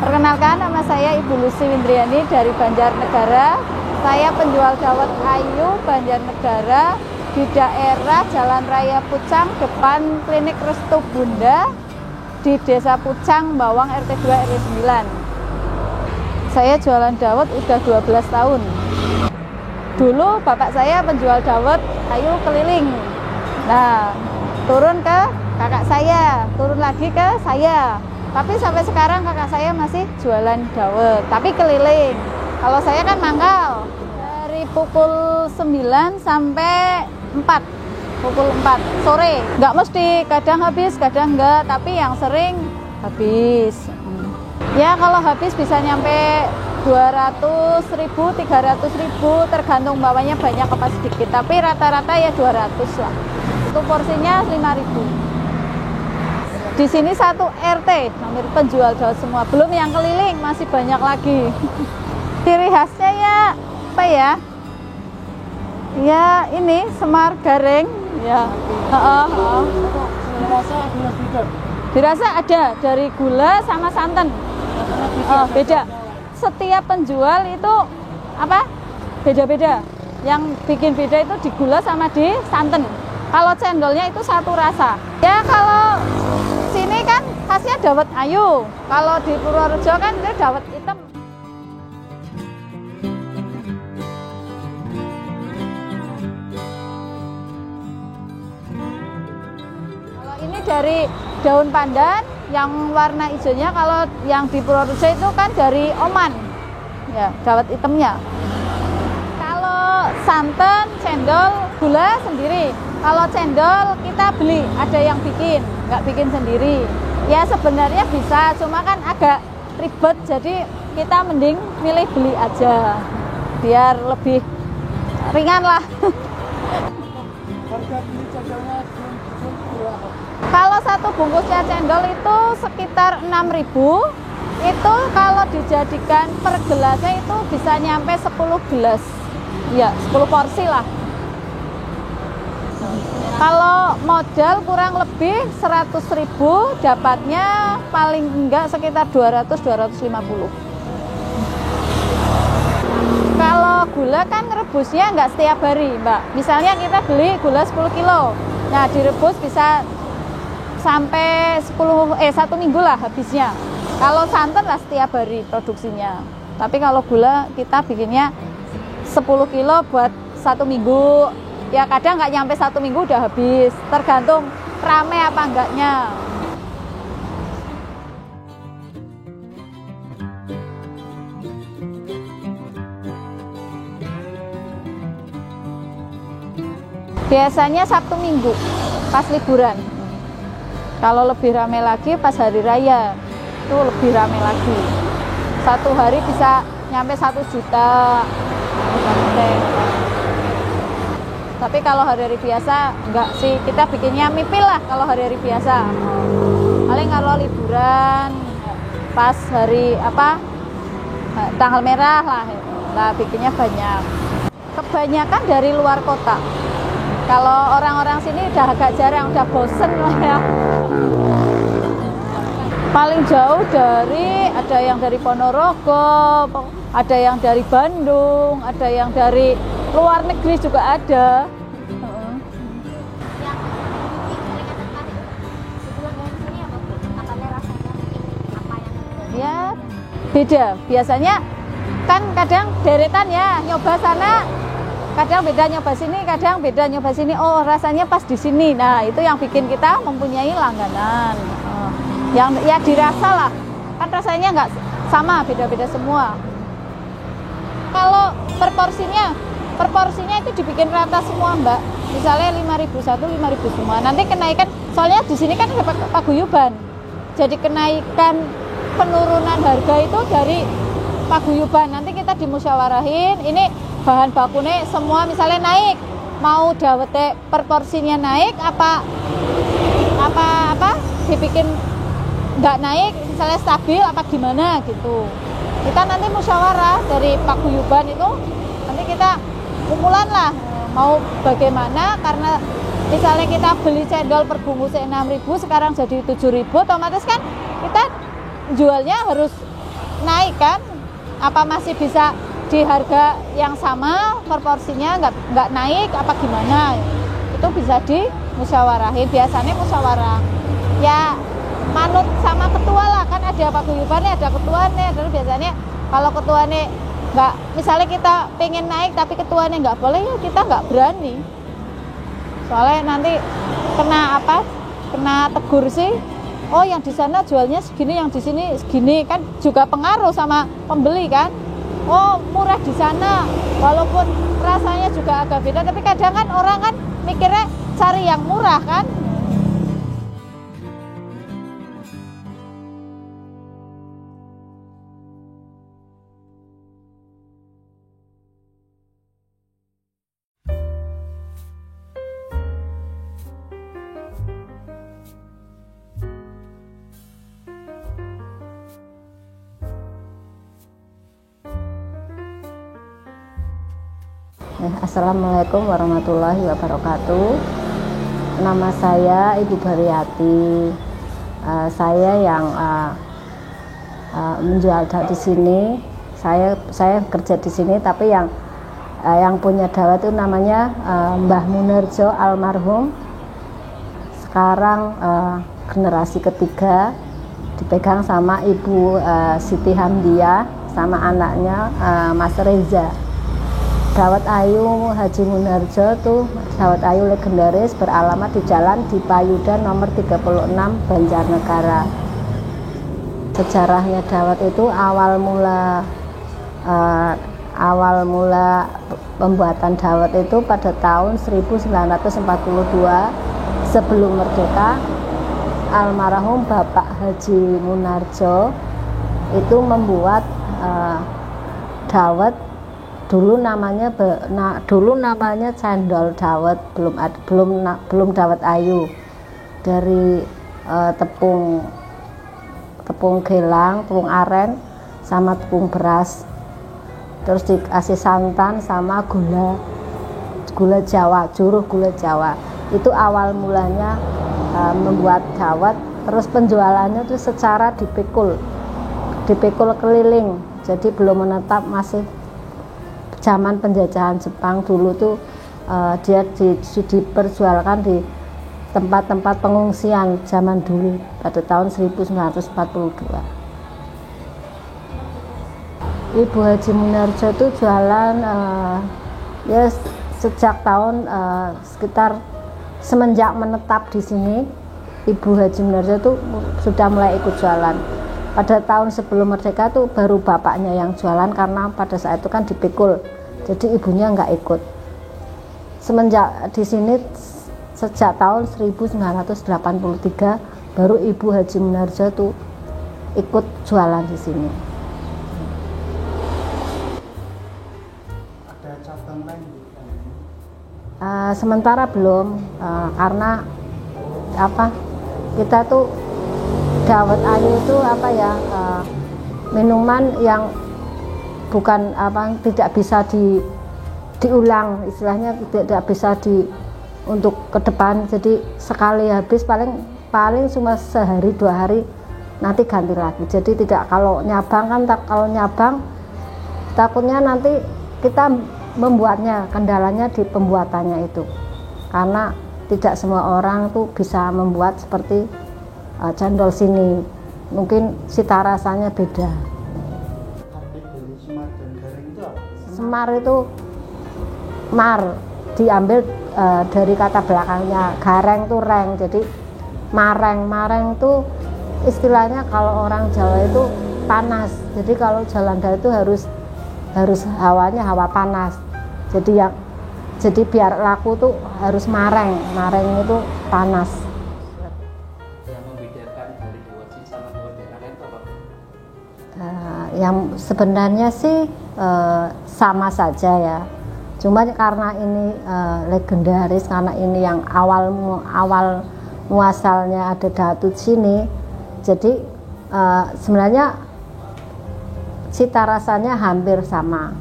Perkenalkan, nama saya Ibu Lucy Windriani dari Banjarnegara. Saya penjual dawet ayu Banjarnegara di daerah Jalan Raya Pucang, depan Klinik Restu Bunda di Desa Pucang, Bawang, RT 2 RW 9. Saya jualan dawet udah 12 tahun. Dulu bapak saya penjual dawet ayu keliling. Nah, turun ke kakak saya, turun lagi ke saya. Tapi sampai sekarang kakak saya masih jualan dawet, tapi keliling. Kalau saya kan mangkal dari pukul 9 sampai 4, pukul 4 sore. Nggak mesti, kadang habis, kadang enggak, tapi yang sering habis. Ya kalau habis bisa nyampe 200.000, 300.000, tergantung bawahnya banyak apa sedikit. Tapi rata-rata ya 200 lah. Itu porsinya 5.000. Di sini satu RT, hampir penjual dawet semua. Belum yang keliling, masih banyak lagi. Ciri khasnya ya, apa ya? Ya ini semar garing. Ya. Dirasa ada dari gula sama santan. Beda. Setiap penjual itu apa? Beda-beda. Yang bikin beda itu di gula sama di santan. Kalau cendolnya itu satu rasa. Ya kalau sini kan khasnya dawet ayu. Kalau di Purworejo kan itu dawet hitam. Kalau ini dari daun pandan yang warna hijaunya, kalau yang di Purworejo itu kan dari Oman. Ya, dawet hitamnya. Kalau santan, cendol, gula sendiri. Kalau cendol kita beli, ada yang bikin, nggak bikin sendiri. Ya sebenarnya bisa, cuma kan agak ribet, jadi kita mending milih beli aja, biar lebih ringan lah. Harga beli cendolnya berapa? Kalau satu bungkusnya cendol itu sekitar 6.000. Itu kalau dijadikan per gelasnya itu bisa nyampe 10 gelas. Ya, 10 porsi lah. Kalau modal kurang lebih 100.000, dapatnya paling enggak sekitar 200-250. Kalau gula kan rebusnya enggak setiap hari, Mbak. Misalnya kita beli gula 10 kilo. Nah, direbus bisa sampai 1 minggu lah habisnya. Kalau santan lah setiap hari produksinya. Tapi kalau gula kita bikinnya 10 kilo buat 1 minggu. Ya kadang nggak nyampe 1 minggu udah habis, tergantung rame apa enggaknya. Biasanya Sabtu Minggu pas liburan. Kalau lebih rame lagi pas hari raya, itu lebih rame lagi. Satu hari bisa nyampe 1 juta. Tapi kalau hari-hari biasa enggak sih, kita bikinnya mipil lah kalau hari-hari biasa. Paling kalau liburan pas hari apa tanggal merah lah bikinnya banyak. Kebanyakan dari luar kota. Kalau orang-orang sini udah agak jarang, udah bosen lah ya. Paling jauh ada yang dari Ponorogo, ada yang dari Bandung, ada yang dari luar negeri juga ada. Ya beda. Biasanya kan kadang deretan ya, nyoba sana, kadang beda nyoba sini, kadang beda nyoba sini. Oh rasanya pas di sini. Nah itu yang bikin kita mempunyai langganan. Yang ya dirasa lah. Kan rasanya nggak sama, beda-beda semua. Kalau per porsinya itu dibikin rata semua, Mbak. Misalnya 5.000 satu, 5.000 semua. Nanti kenaikan, soalnya di sini kan ada paguyuban. Jadi kenaikan penurunan harga itu dari paguyuban. Nanti kita dimusyawarahin, ini bahan bakunya semua misalnya naik. Mau dawet per porsinya naik apa dibikin nggak naik, misalnya stabil apa gimana gitu. Kita nanti musyawarah dari paguyuban itu, nanti kita kumpulan lah mau bagaimana, karena misalnya kita beli cendol per bungkusnya 6.000, sekarang jadi 7.000, otomatis kan kita jualnya harus naik kan? Apa masih bisa di harga yang sama, proporsinya nggak naik apa gimana? Itu bisa dimusyawarahin. Biasanya musyawarah ya manut sama ketua lah, kan ada paguyubannya, ada ketuanya. Terus biasanya kalau ketuanya nggak, misalnya kita pengen naik tapi ketuanya nggak boleh, ya kita nggak berani. Soalnya nanti kena tegur sih. Oh, yang di sana jualnya segini, yang di sini segini, kan juga pengaruh sama pembeli kan. Oh, murah di sana, walaupun rasanya juga agak beda, tapi kadang kan orang kan mikirnya cari yang murah kan. Assalamualaikum warahmatullahi wabarakatuh. Nama saya Ibu Bariyati. Saya yang menjual dawet di sini. Saya kerja di sini, tapi yang punya dawet itu namanya Mbah Munarjo almarhum. Sekarang generasi ketiga dipegang sama Ibu Siti Hamdiah sama anaknya Mas Reza. Dawet Ayu Haji Munarjo itu dawet ayu legendaris, beralamat di Jalan Dipayudan nomor 36 Banjarnegara. Sejarahnya dawet itu awal mula pembuatan dawet itu pada tahun 1942 sebelum merdeka. Almarhum Bapak Haji Munarjo itu membuat dawet. Dulu namanya cendol dawet, belum dawet ayu, dari tepung gelang, tepung aren sama tepung beras, terus dikasih santan sama gula Jawa, juruh gula Jawa. Itu awal mulanya membuat dawet. Terus penjualannya itu secara dipikul keliling, jadi belum menetap, masih zaman penjajahan Jepang dulu tuh. Dia diperjualkan di tempat-tempat pengungsian zaman dulu pada tahun 1942. Ibu Haji Munarjo itu jualan ya sejak tahun sekitar semenjak menetap di sini. Ibu Haji Munarjo itu sudah mulai ikut jualan. Pada tahun sebelum merdeka tuh baru bapaknya yang jualan, karena pada saat itu kan dipikul, jadi ibunya nggak ikut. Semenjak di sini sejak tahun 1983 baru Ibu Haji Munarjo tuh ikut jualan di sini. Ada cabang lain? Sementara belum, karena kita tuh dawet ayu itu minuman yang bukan tidak bisa diulang, istilahnya tidak bisa untuk ke depan. Jadi sekali habis paling cuma sehari 2 hari, nanti ganti lagi. Jadi tidak, kalau nyabang takutnya nanti kita membuatnya, kendalanya di pembuatannya itu, karena tidak semua orang tuh bisa membuat seperti cendol sini, mungkin cita rasanya beda. Arti dari semar dan garing itu apa? Semar itu diambil dari kata belakangnya, gareng tuh reng, jadi mareng itu istilahnya kalau orang Jawa itu panas. Jadi kalau jalan dawet itu harus hawanya hawa panas. Jadi biar laku tuh harus mareng itu panas. Yang sebenarnya sih sama saja ya, cuma karena ini legendaris, karena ini yang awal muasalnya ada dawet sini, jadi sebenarnya cita rasanya hampir sama,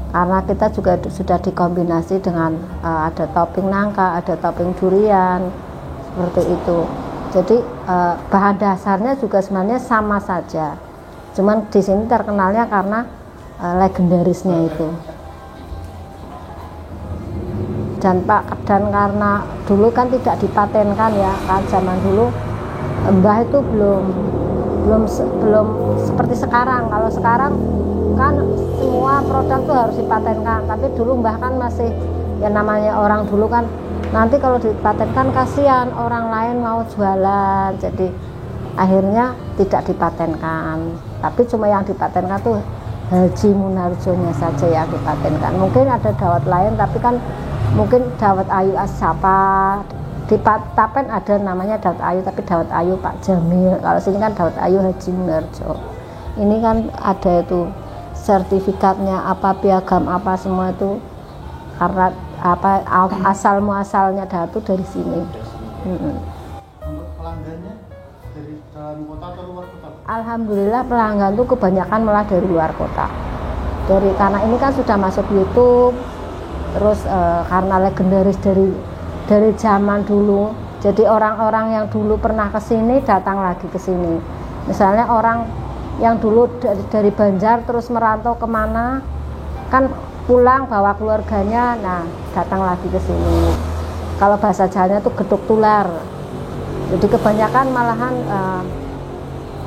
karena kita juga sudah dikombinasi dengan ada topping nangka, ada topping durian, seperti itu. Jadi bahan dasarnya juga sebenarnya sama saja. Cuman di sini terkenalnya karena legendarisnya itu. Dan karena dulu kan tidak dipatenkan ya, kan zaman dulu mbah itu belum seperti sekarang. Kalau sekarang kan semua produk tuh harus dipatenkan, tapi dulu mbah kan masih ya namanya orang dulu kan nanti kalau dipatenkan kasihan orang lain mau jualan, jadi akhirnya tidak dipatenkan. Tapi cuma yang dipatenkan tuh Haji Munarjonya saja yang dipatenkan. Mungkin ada dawet lain, tapi kan mungkin dawet ayu Asyapa di Tapen ada namanya dawet ayu, tapi dawet ayu Pak Jamil. Kalau sini kan dawet ayu Haji Munarjo. Ini kan ada itu sertifikatnya, apa piagam apa semua itu karena apa asal muasalnya dawet itu dari sini. Untuk pelanggannya dari dalam kota atau luar kota? Alhamdulillah pelanggan tuh kebanyakan malah dari luar kota. Karena ini kan sudah masuk YouTube. Terus karena legendaris dari zaman dulu, jadi orang-orang yang dulu pernah ke sini datang lagi ke sini. Misalnya orang yang dulu dari Banjar terus merantau kemana, kan pulang bawa keluarganya, nah datang lagi ke sini. Kalau bahasa Jawanya itu geduk tular. Jadi kebanyakan malahan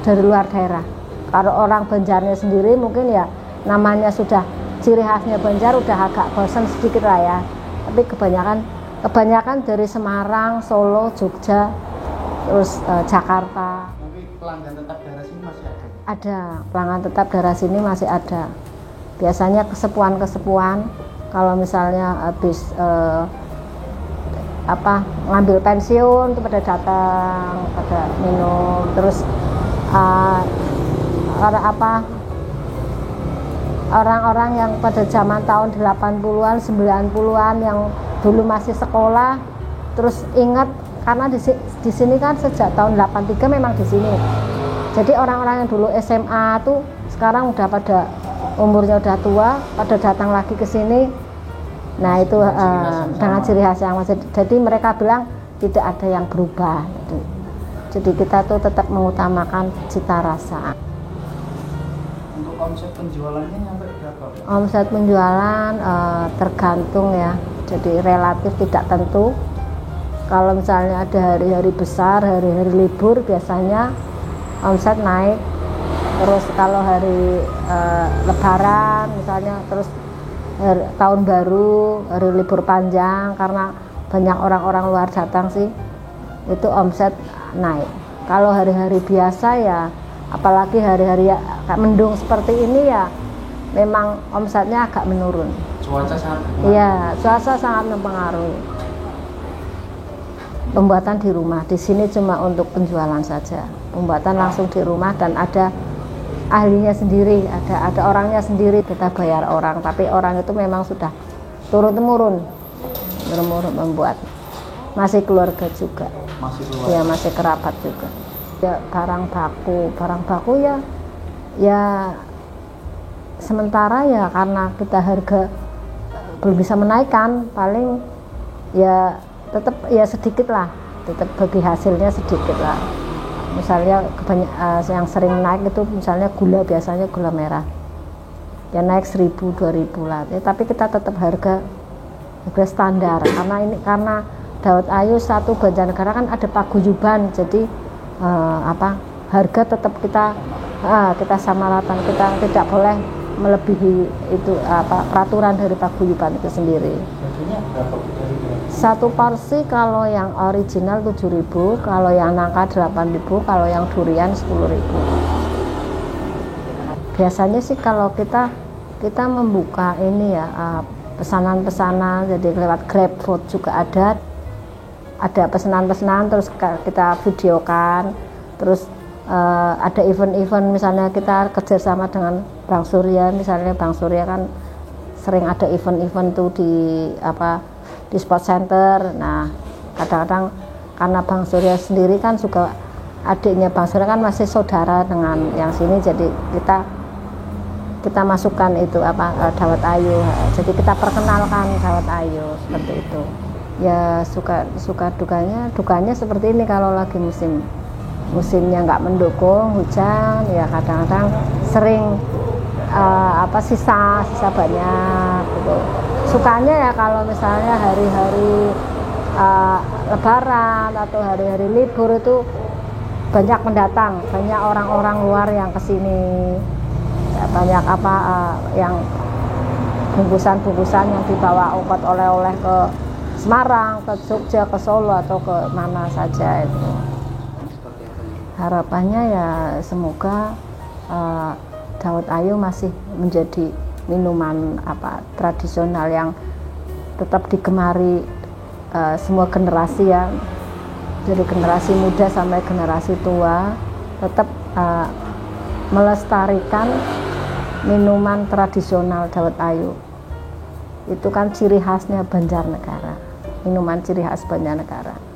dari luar daerah. Kalau orang Banjarnya sendiri mungkin ya namanya sudah ciri khasnya Banjar udah agak bosan sedikit lah ya, tapi kebanyakan dari Semarang, Solo, Jogja, terus Jakarta. Tapi pelanggan tetap daerah sini masih ada? Ada, pelanggan tetap daerah sini masih ada. Biasanya kesepuan kalau misalnya habis ngambil pensiun itu pada datang, pada minum, terus orang-orang yang pada zaman tahun 80-an, 90-an yang dulu masih sekolah, terus ingat karena di sini kan sejak tahun 83 memang di sini. Jadi orang-orang yang dulu SMA tuh sekarang udah pada umurnya udah tua, pada datang lagi ke sini. Nah, itu dengan ciri khas yang masih. Jadi mereka bilang tidak ada yang berubah gitu. Jadi kita tuh tetap mengutamakan cita rasa. Omset penjualannya sampai berapa? Omset penjualan tergantung ya, jadi relatif tidak tentu. Kalau misalnya ada hari-hari besar, hari-hari libur biasanya omset naik. Terus kalau hari lebaran misalnya, terus tahun baru, hari libur panjang karena banyak orang-orang luar datang sih, itu omset naik. Kalau hari-hari biasa ya, apalagi hari-hari mendung seperti ini ya memang omsetnya agak menurun. Cuaca sangat mempengaruhi. Iya, cuaca sangat mempengaruhi. Pembuatan di rumah, di sini cuma untuk penjualan saja. Pembuatan langsung di rumah dan ada ahlinya sendiri, ada orangnya sendiri. Kita bayar orang, tapi orang itu memang sudah turun-temurun membuat. Masih keluarga juga. Masih keluarga. Ya, masih kerabat juga. Ya barang baku ya sementara ya karena kita harga belum bisa menaikkan, paling ya tetap ya sedikit lah, tetap bagi hasilnya sedikit lah. Misalnya yang sering naik itu misalnya gula, biasanya gula merah ya naik 1.000 2.000 lah ya, tapi kita tetap harga standar karena dawet ayu satu Banjarnegara kan ada paguyuban, jadi harga tetap kita samaratan, kita tidak boleh melebihi itu peraturan dari paguyuban itu sendiri. Harganya berapa? Satu porsi kalau yang original 7.000, kalau yang nangka 8.000, kalau yang durian 10.000. Biasanya sih kalau kita membuka ini ya pesanan-pesanan, jadi lewat GrabFood juga ada pesanan-pesanan, terus kita videokan, terus ada event-event, misalnya kita kerjasama dengan Bang Surya, misalnya Bang Surya kan sering ada event-event tuh di sport center. Nah kadang-kadang karena Bang Surya sendiri kan juga adiknya Bang Surya kan masih saudara dengan yang sini, jadi kita masukkan itu dawet ayu, jadi kita perkenalkan dawet ayu seperti itu. Ya suka dukanya seperti ini kalau lagi musimnya nggak mendukung, hujan ya kadang-kadang sering sisa banyak gitu. Sukanya ya kalau misalnya hari-hari Lebaran atau hari-hari libur itu banyak pendatang, banyak orang-orang luar yang kesini, ya, banyak yang bungkusan-bungkusan yang dibawa obat oleh-oleh ke Semarang, ke Jogja, ke Solo atau ke mana saja itu. Harapannya ya semoga dawet ayu masih menjadi minuman tradisional yang tetap digemari semua generasi ya, dari generasi muda sampai generasi tua, tetap melestarikan minuman tradisional dawet ayu. Itu kan ciri khasnya Banjarnegara, minuman ciri khas Banjarnegara.